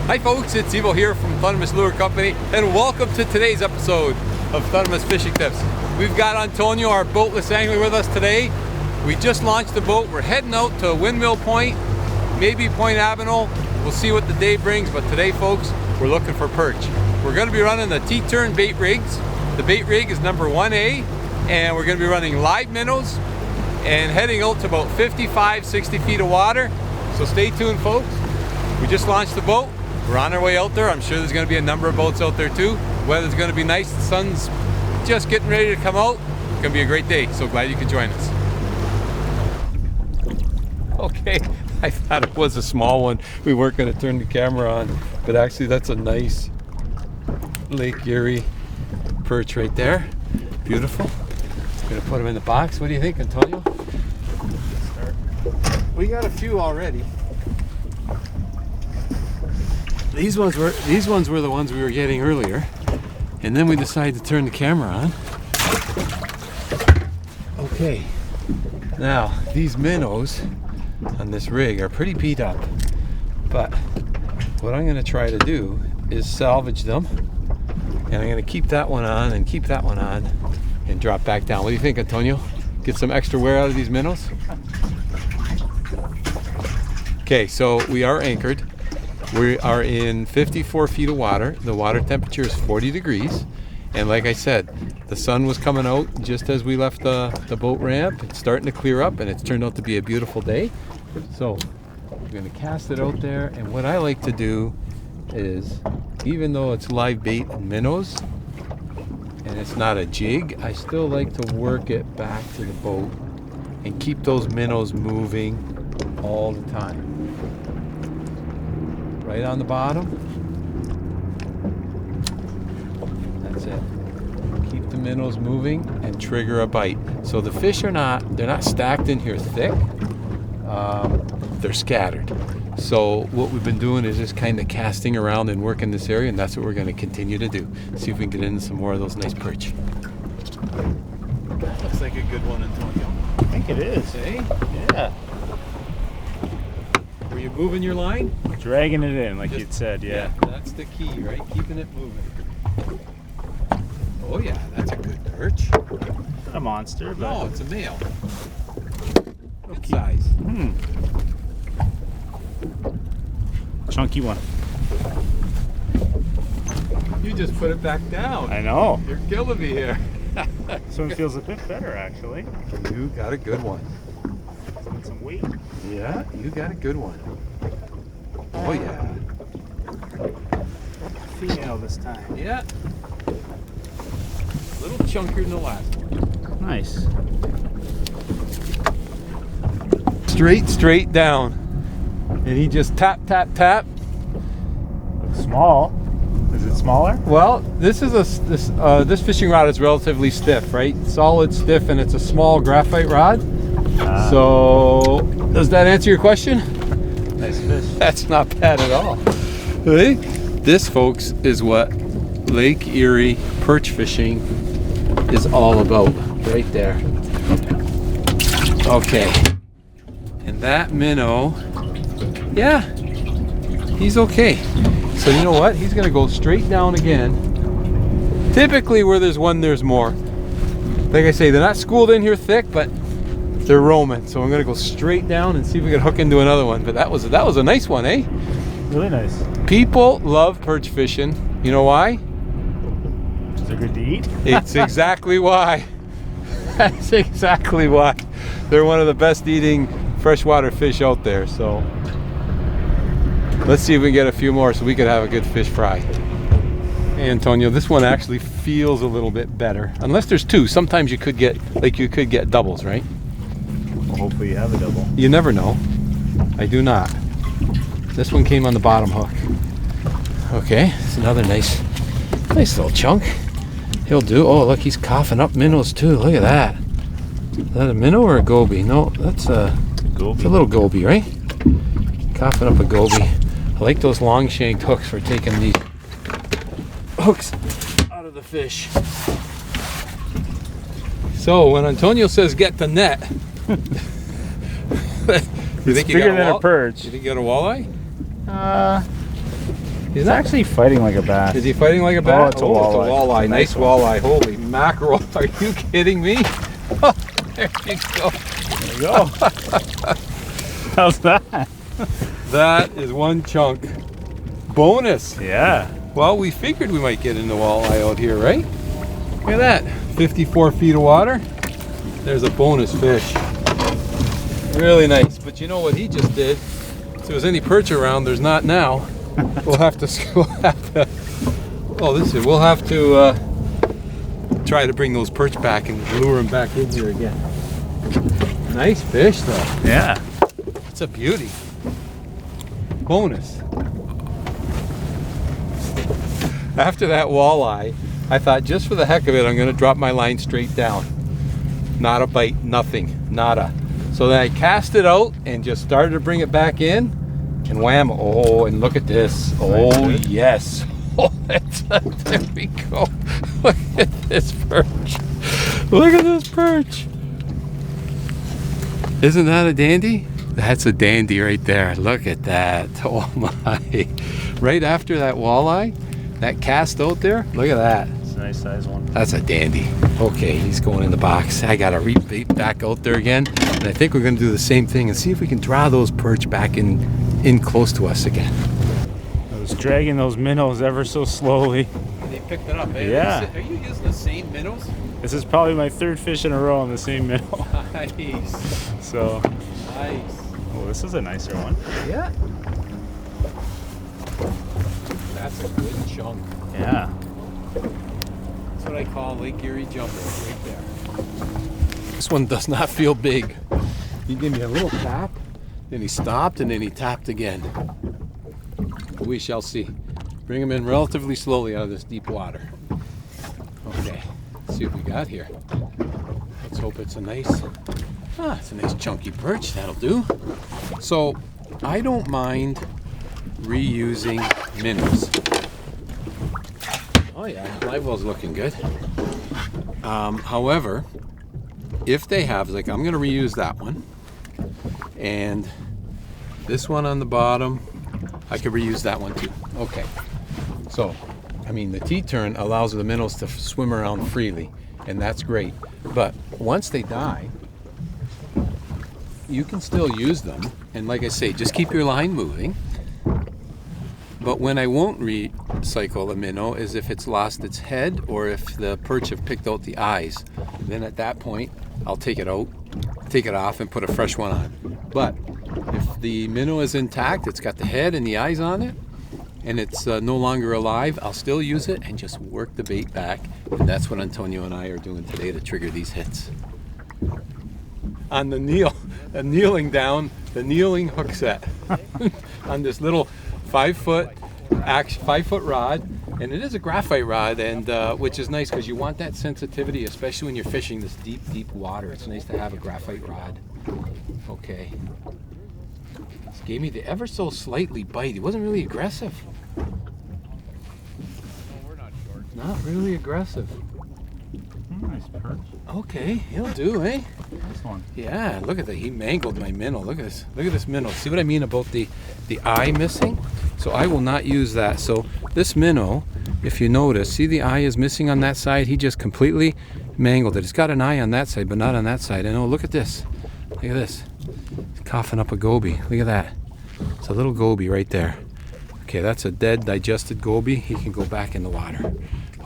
Hi folks, it's Evo here from Thundermist Lure Company, and welcome to today's episode of Thundermist Fishing Tips. We've got Antonio, our boatless angler, with us today. We just launched the boat. We're heading out to Windmill Point, maybe Point Avenel. We'll see what the day brings, but today folks, we're looking for perch. We're going to be running the T-turn bait rigs. The bait rig is number 1A, and we're going to be running live minnows and heading out to about 55-60 feet of water. So stay tuned folks. We just launched the boat. We're on our way out there. I'm sure there's going to be a number of boats out there too. Weather's going to be nice. The sun's just getting ready to come out. It's going to be a great day. So glad you could join us. Okay, I thought it was a small one. We weren't going to turn the camera on, but actually that's a nice Lake Erie perch right there. Beautiful. I'm going to put them in the box. What do you think, Antonio? We got a few already. These ones were the ones we were getting earlier, and then we decided to turn the camera on. Okay, now these minnows on this rig are pretty beat up, but what I'm going to try to do is salvage them, and I'm going to keep that one on and keep that one on and drop back down. What do you think, Antonio? Get some extra wear out of these minnows? Okay, so we are anchored. We are in 54 feet of water. The water temperature is 40 degrees. And like I said, the sun was coming out just as we left the boat ramp. It's starting to clear up, and it's turned out to be a beautiful day. So we're going to cast it out there. And what I like to do is, even though it's live bait and minnows, and it's not a jig, I still like to work it back to the boat and keep those minnows moving all the time. Right on the bottom. That's it. Keep the minnows moving and trigger a bite. So the fish they're not stacked in here thick. They're scattered. So what we've been doing is just kind of casting around and working this area, and that's what we're going to continue to do. See if we can get into some more of those nice perch. Looks like a good one, Antonio. I think it is. Eh? Yeah. Were you moving your line? Dragging it in, like you'd said, yeah. That's the key, right? Keeping it moving. Oh yeah, that's a good perch. A monster, but No, it's a male. Good size. Chunky one. You just put it back down. I know. You're killing me here. This one feels a bit better, actually. You got a good one. With some weight. Yeah, you got a good one. Oh yeah. Female this time. Yeah. A little chunkier than the last one. Nice. Straight down. And he just tap. Looks small. Is it smaller? Well, this fishing rod is relatively stiff, right? Solid, stiff, and it's a small graphite rod. So, does that answer your question? Nice fish. That's not bad at all. Hey, this, folks, is what Lake Erie perch fishing is all about, right there. Okay. And that minnow, yeah, he's okay. So you know what? He's gonna go straight down again. Typically where there's one, there's more. Like I say, they're not schooled in here thick, but they're roaming. So I'm gonna go straight down and see if we can hook into another one. But that was a nice one, eh? Really nice. People love perch fishing. You know why? Is it good to eat? It's exactly why. That's exactly why. They're one of the best eating freshwater fish out there. So let's see if we can get a few more so we could have a good fish fry. Hey Antonio, this one actually feels a little bit better. Unless there's two. Sometimes you could get doubles, right? Well, hopefully you have a double. You never know. I do not. This one came on the bottom hook. Okay, it's another nice little chunk. He'll do. Oh, look, he's coughing up minnows too. Look at that. Is that a minnow or a goby? No, that's a little goby, right? Coughing up a goby. I like those long shanked hooks for taking these hooks out of the fish. So when Antonio says get the net, you think you bigger got than a perch. You think you got a walleye? He's He's not actually fighting like a bass. Is he fighting like a bass? Oh, it's a walleye. It's a walleye. It's a Nice nice one. walleye. Holy mackerel. Are you kidding me? Oh, there you go. There you go. How's that? That is one chunk. Bonus. Yeah. Well, we figured we might get into walleye out here, right? Look at that. 54 feet of water. There's a bonus fish. Really nice. But you know what he just did? If there was any perch around, there's not now. We'll have to we'll have to try to bring those perch back and lure them back in here again. Nice fish though. Yeah. It's a beauty. Bonus. After that walleye, I thought just for the heck of it, I'm going to drop my line straight down. Not a bite, nothing, nada. So then I cast it out and just started to bring it back in, and wham! Oh, and look at this. Oh yes. Oh, there we go. Look at this perch. Look at this perch. Isn't that a dandy? That's a dandy right there. Look at that. Oh my. Right after that walleye, that cast out there, look at that. It's a nice size one. That's a dandy. Okay, he's going in the box. I gotta rebait back out there again. And I think we're gonna do the same thing and see if we can draw those perch back in close to us again. I was dragging those minnows ever so slowly. They picked it up, eh? Yeah. Are you using the same minnows? This is probably my third fish in a row on the same minnow. Nice. So, Nice. oh, this is a nicer one. Yeah. That's a good chunk. Yeah. That's what I call Lake Erie jumper right there. This one does not feel big. He gave me a little tap, then he stopped, and then he tapped again. We shall see. Bring him in relatively slowly out of this deep water. Okay, let's see what we got here. Let's hope it's a nice, it's a nice chunky perch. That'll do. So, I don't mind reusing minnows. Oh yeah, live well's looking good. However, if they have, like, I'm gonna reuse that one, and this one on the bottom, I could reuse that one too. Okay, so I mean the T-turn allows the minnows to swim around freely, and that's great. But once they die, you can still use them, and like I say, just keep your line moving. But when I won't recycle a minnow is if it's lost its head or if the perch have picked out the eyes. Then at that point, I'll take it out, take it off, and put a fresh one on. But if the minnow is intact, it's got the head and the eyes on it, and it's no longer alive, I'll still use it and just work the bait back. And that's what Antonio and I are doing today to trigger these hits. On the kneeling down, the kneeling hook set on this little 5 foot rod, and it is a graphite rod, and which is nice because you want that sensitivity, especially when you're fishing this deep water. It's nice to have a graphite rod. Okay, this gave me the ever so slightly bite. He wasn't really aggressive. No, we're not short. Not really aggressive. Nice perch. Okay, he'll do, eh? This one. Yeah, look at that. He mangled my minnow. Look at this. Look at this minnow. See what I mean about the eye missing? So I will not use that. So this minnow, if you notice, see the eye is missing on that side? He just completely mangled it. It's got an eye on that side, but not on that side. And oh, look at this. Look at this. He's coughing up a goby. Look at that. It's a little goby right there. Okay, that's a dead, digested goby. He can go back in the water.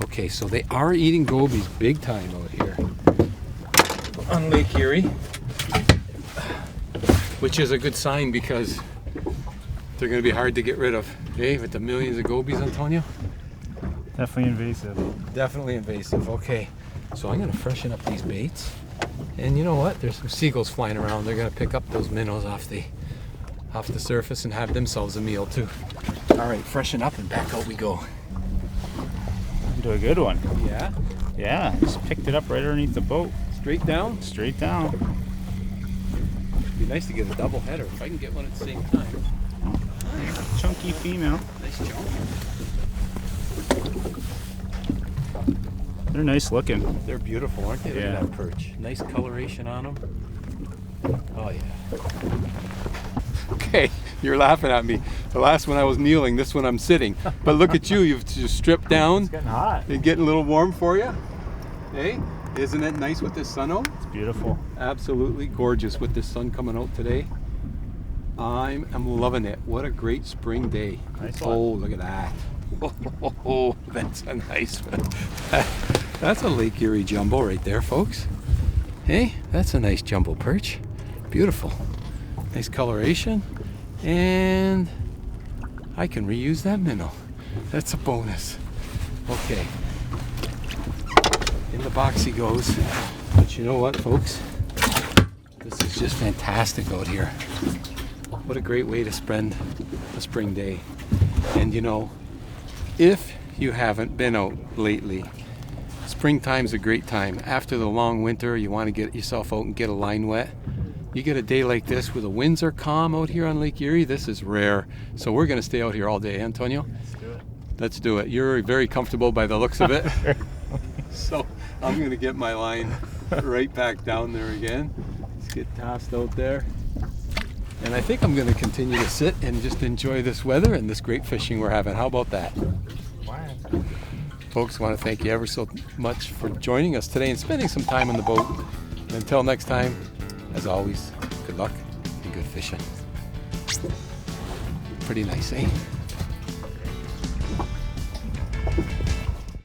Okay, so they are eating gobies big time out here on Lake Erie, which is a good sign because they're going to be hard to get rid of. Hey, with the millions of gobies, Antonio? Definitely invasive. Definitely invasive. Okay, so I'm going to freshen up these baits. And you know what? There's some seagulls flying around. They're going to pick up those minnows off the surface and have themselves a meal too. All right, freshen up and back out we go. You do a good one. Yeah? Yeah, just picked it up right underneath the boat. Straight down? Straight down. It'd be nice to get a double header if I can get one at the same time. Chunky female. Nice chunk. They're nice looking. They're beautiful, aren't they? Yeah. Look at that perch. Nice coloration on them. Oh yeah. Okay, You're laughing at me. The last one I was kneeling, this one I'm sitting. But look at you, you've just stripped down. It's getting hot. It's getting a little warm for you. Hey, isn't it nice with this sun out? It's beautiful. Absolutely gorgeous with this sun coming out today. I'm loving it. What a great spring day. Nice Oh, one. look at that. Oh, that's a nice one. That's a Lake Erie jumbo right there, folks. Hey, that's a nice jumbo perch. Beautiful. Nice coloration. And I can reuse that minnow. That's a bonus. Okay. In the box he goes. But you know what, folks? This is just fantastic out here. What a great way to spend a spring day. And you know, if you haven't been out lately, springtime's a great time. After the long winter, you want to get yourself out and get a line wet. You get a day like this where the winds are calm out here on Lake Erie. This is rare. So we're going to stay out here all day, Antonio? Let's do it. Let's do it. You're very comfortable by the looks of it. So I'm going to get my line right back down there again. Let's get tossed out there. And I think I'm going to continue to sit and just enjoy this weather and this great fishing we're having. How about that? Folks, I want to thank you ever so much for joining us today and spending some time on the boat. And until next time, as always, good luck and good fishing. Pretty nice, eh?